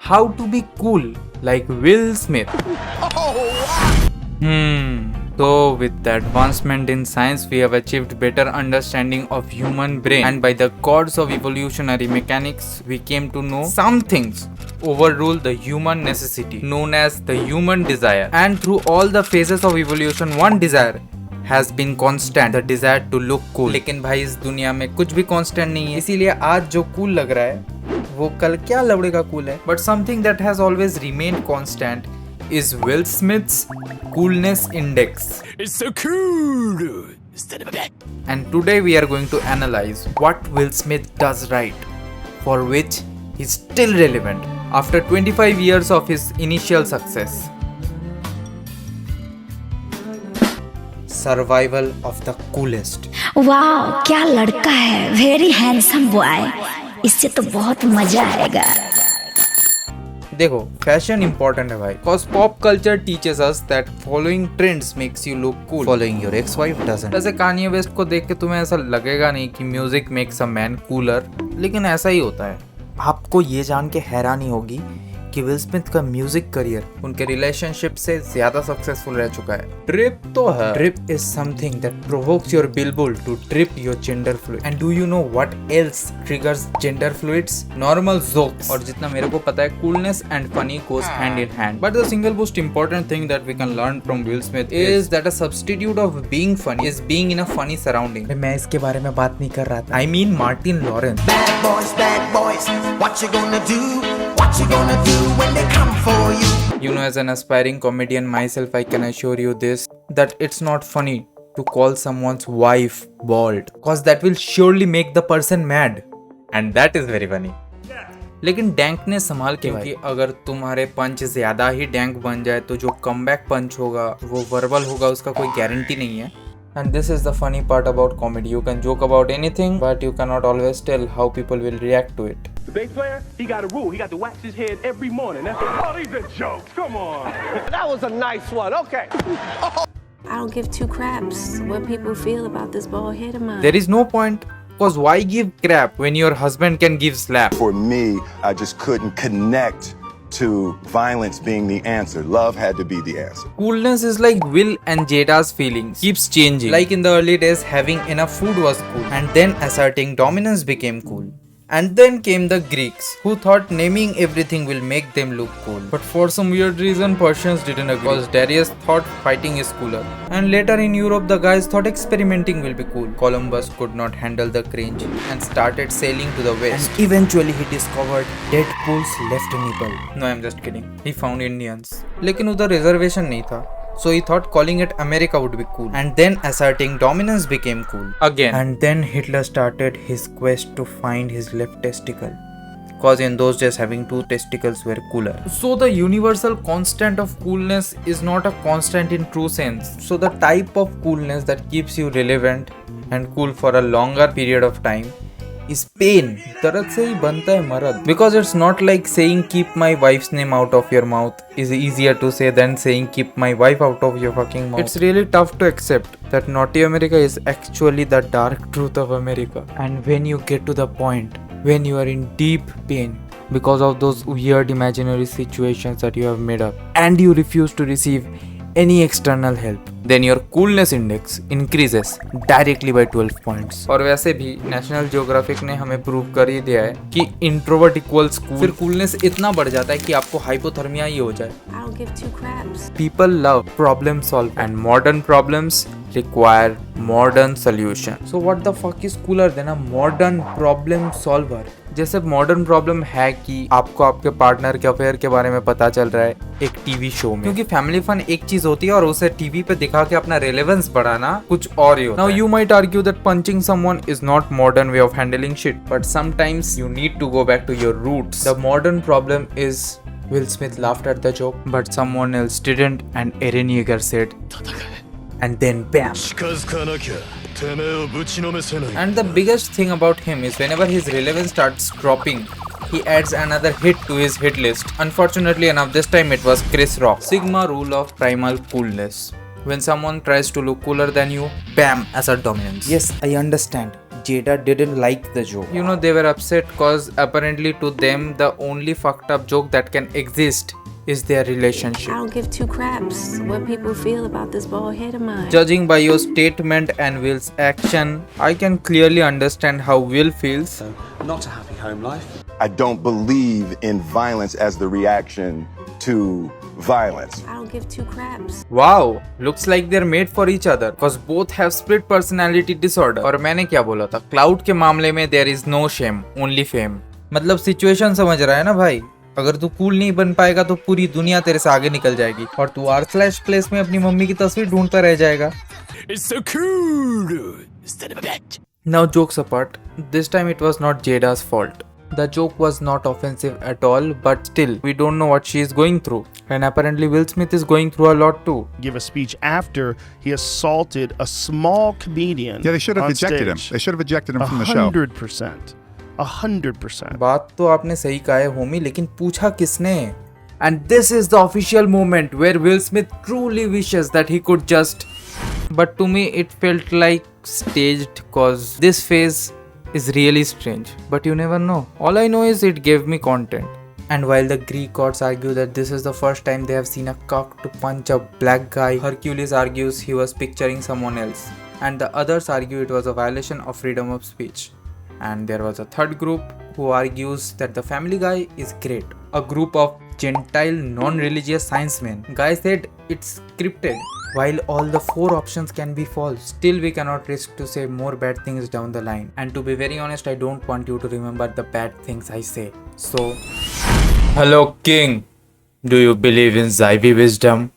how to be cool like Will Smith. So with the advancement in science, we have achieved better understanding of human brain, and by the course of evolutionary mechanics, we came to know some things overrule the human necessity known as the human desire. And through all the phases of evolution, one desire has been constant, the desire to look cool. लेकिन भाई इस दुनिया में कुछ भी constant नहीं है, इसीलिए आज जो cool लग रहा है वो कल क्या लवड़ेगा cool है. But something that has always remained constant is Will Smith's coolness index. It's so cool. And today we are going to analyze what Will Smith does right, for which he's still relevant after 25 years of his initial success. Survival of the coolest. वाह, क्या लड़का है, very handsome boy. इससे तो बहुत मजा आएगा. देखो, फैशन इंपॉर्टेंट है भाई, cause pop culture teaches us that following trends makes you look cool. Following your ex-wife doesn't. जैसे Kanye West को देख के तुम्हें ऐसा लगेगा नहीं कि music makes a man cooler, लेकिन ऐसा ही होता है. आपको ये जान के हैरानी होगी कि विल स्मिथ का म्यूजिक करियर उनके रिलेशनशिप से ज्यादा सक्सेसफुल रह चुका है. ट्रिप तो है. Trip is something that provokes your बिलबुल to trip your gender fluid. And do you know what else triggers gender fluids? Normal jokes. और जितना मेरे को पता है, coolness and funny goes hand in hand. But the single most important thing that we can learn from Will Smith is that a substitute of being funny is being in a funny surrounding. मैं इसके बारे में बात नहीं कर रहा था. I mean Martin Lawrence. Bad boys, what you gonna do? What you gonna do when they come for you? You know, as an aspiring comedian myself, I can assure you this, that it's not funny to call someone's wife bald, cause that will surely make the person mad, and that is very funny. लेकिन डैंकनेस संभाल के, क्योंकि अगर तुम्हारे पंच ज्यादा ही dank बन जाए तो जो कमबैक पंच होगा वो वर्बल होगा, उसका कोई गारंटी नहीं है. And this is the funny part about comedy. You can joke about anything, but you cannot always tell how people will react to it. The bass player, he got a rule. He got to wax his head every morning. Oh, these are jokes. Come on. That was a nice one. Okay. I don't give two craps what people feel about this bald head of mine. There is no point, cause why give crap when your husband can give slap? For me, I just couldn't connect to violence being the answer. Love had to be the answer. Coolness is like Will and Jada's feelings. Keeps changing. Like in the early days, having enough food was cool. And then asserting dominance became cool. And then came the Greeks, who thought naming everything will make them look cool. But for some weird reason, Persians didn't agree, because Darius thought fighting is cooler. And later in Europe, the guys thought experimenting will be cool. Columbus could not handle the cringe and started sailing to the west. And eventually he discovered Deadpool's left nipple. No, I'm just kidding. He found Indians. लेकिन उधर reservation नहीं था. So he thought calling it America would be cool. And then asserting dominance became cool again. And then Hitler started his quest to find his left testicle, cause in those days having two testicles were cooler. So the universal constant of coolness is not a constant in true sense. So the type of coolness that keeps you relevant and cool for a longer period of time is pain. दर्द से ही बनता है मर्द. Because it's not like saying keep my wife's name out of your mouth is easier to say than saying keep my wife out of your fucking mouth. It's really tough to accept that naughty America is actually the dark truth of America. And when you get to the point when you are in deep pain because of those weird imaginary situations that you have made up, and you refuse to receive any external help, then your coolness index increases directly by 12 points. और वैसे भी national geographic ने हमें prove कर ही दिया है कि introvert equals cool. फिर कूलनेस इतना बढ़ जाता है कि आपको हाइपोथर्मिया ही हो जाए. I don't give two craps. People love problem solve, and modern problems require modern solution. So what the fuck is cooler than a modern problem solver? जैसे मॉडर्न प्रॉब्लम है कि आपको आपके पार्टनर के अफेयर के बारे में पता चल रहा है एक टीवी शो में, क्योंकि फैमिली फन एक चीज होती है और उसे टीवी पे दिखा के अपना रेलेवेंस बढ़ाना कुछ और ही होता है. Now you might argue that punching someone is not modern way of handling shit, but sometimes you need to go back to your roots. The modern problem is Will Smith laughed at the joke, but someone else didn't, and Eren Yeager said, and then bam. And the biggest thing about him is whenever his relevance starts dropping, he adds another hit to his hit list. Unfortunately enough, this time it was Chris Rock. Sigma rule of primal coolness. When someone tries to look cooler than you, bam, assert dominance. Yes, I understand. Jada didn't like the joke. You know, they were upset cause apparently to them the only fucked up joke that can exist is their relationship. I don't give two craps what people feel about this bald head of mine. Judging by your statement and Will's action, I can clearly understand how Will feels. Not a happy home life. I don't believe in violence as the reaction to violence. I don't give two craps. Wow, looks like they're made for each other cause both have split personality disorder. और मैंने क्या बोला था? Cloud के मामले में there is no shame, only fame. मतलब situation समझ रहा है ना भाई? अगर तू कूल नहीं बन पाएगा तो पूरी दुनिया तेरे से आगे निकल जाएगी और तू r/place में अपनी मम्मी की तस्वीर ढूंढता रह जाएगा. It's so cool. Instead of a bitch. Now jokes apart, this time it was not Jada's fault. The joke was not offensive at all, but still, we don't know what she is going through. And apparently Will Smith is going through a lot too. Give a speech after he assaulted a small comedian. Yeah, they should have ejected him. They should have ejected him from the show. 100%. 100%. बात तो आपने सही कहा है होमी, लेकिन पूछा किसने? And this is the official moment where Will Smith truly wishes that he could just. But to me it felt like staged cause this phase is really strange. But you never know. All I know is it gave me content. And while the Greek gods argue that this is the first time they have seen a cock to punch a black guy, Hercules argues he was picturing someone else. And the others argue it was a violation of freedom of speech. And there was a third group who argues that the Family Guy is great. A group of Gentile non-religious science men. Guy said it's scripted. While all the 4 options can be false, still we cannot risk to say more bad things down the line. And to be very honest, I don't want you to remember the bad things I say. So, hello King, do you believe in Zyvi wisdom?